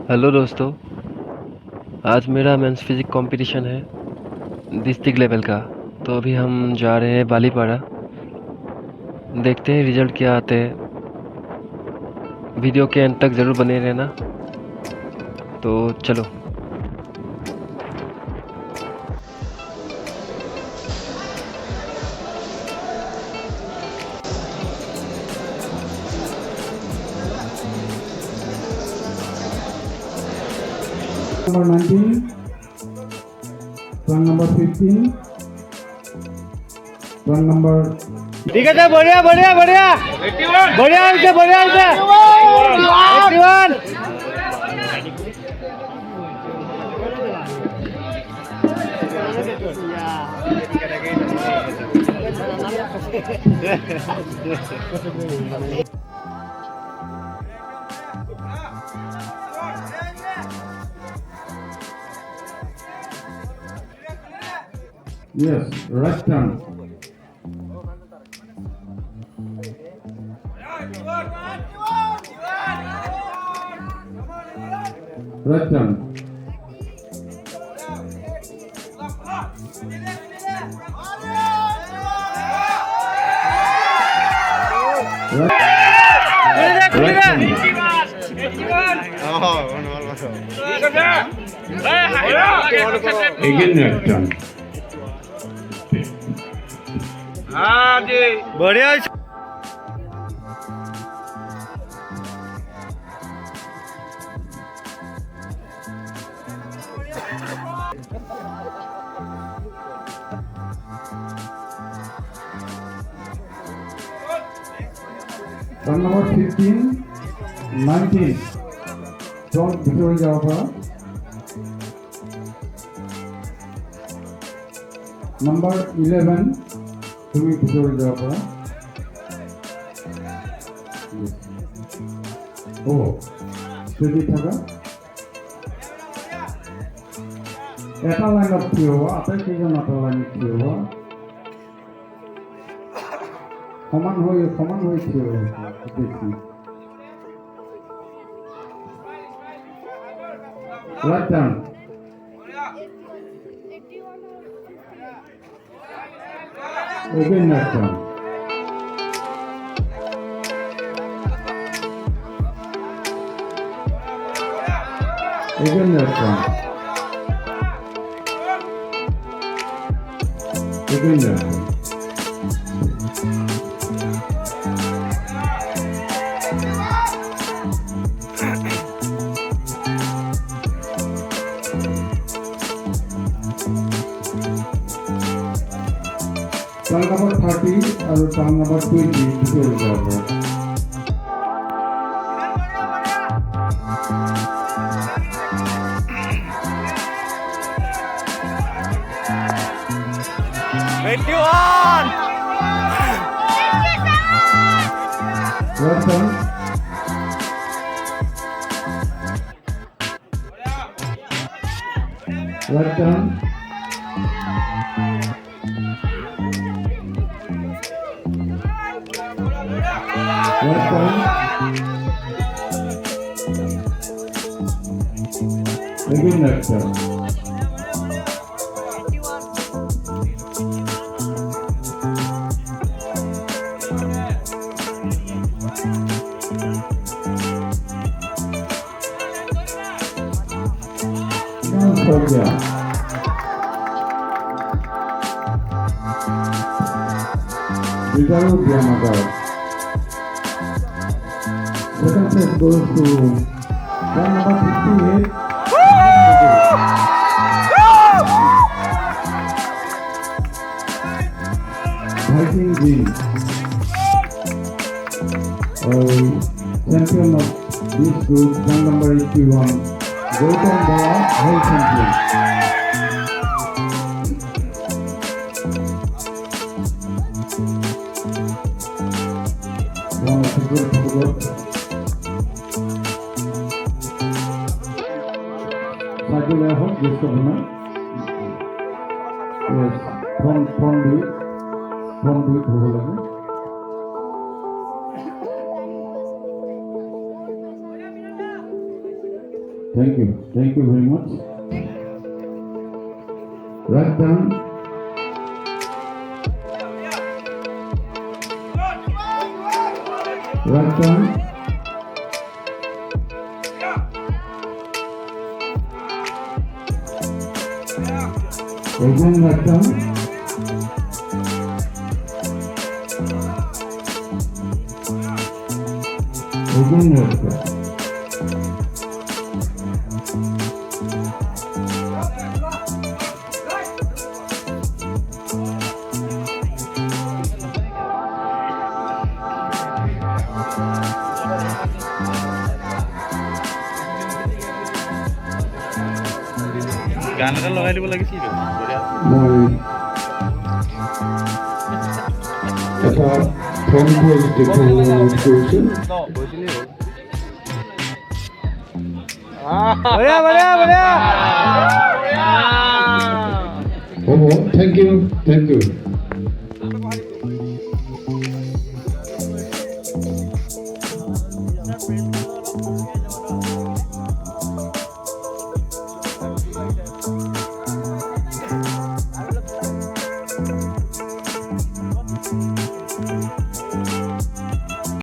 Hello दोस्तों। आज मेरा मेंस फिजिक कंपटीशन है डिस्ट्रिक्ट लेवल का। तो अभी हम जा रहे हैं बालीपाड़ा। देखते हैं रिजल्ट क्या आते हैं। वीडियो के अंत तक ज़रूर बने रहना। तो चलो। Number 19, run number 15, run number ठीक है सर, बढ़िया बढ़िया बढ़िया बढ़िया उनसे 81। yes, right turn. Right turn. Right turn. Again right turn. बढ़िया Run number 15, 19. Don't before the offer. Number 11, to me before the offer. Yes. Oh, steady থাকা। এটা লাইনত থিয় হোৱা, আটাইকেইজন এটা লাইনত থিয় হোৱা। সমান হৈ থিয় হোৱা দেখি। Right turn. Again right turn. Again right turn. Again right turn. Turn number 30 and turn number 20 before the offer. Right turn. Right turn. Right turn. Again right turn. हो गया। Result Yamaga. Second set goes to run number 58. Fighting Green. Champion of this group, run number 81. Golden Ball, world champion. Cycle level, this governor. Yes, from the level. Thank you. Thank you very much. Right turn. Right turn. Again right turn. Again right turn. গান এটা লগাই দিব লাগিছিল মই এটা phone call দেখুৱাবলৈ কৰিছোঁ বঢ়িয়া বঢ়িয়া বঢ়িয়া হ'ব থেংক ইউ থেংক ইউ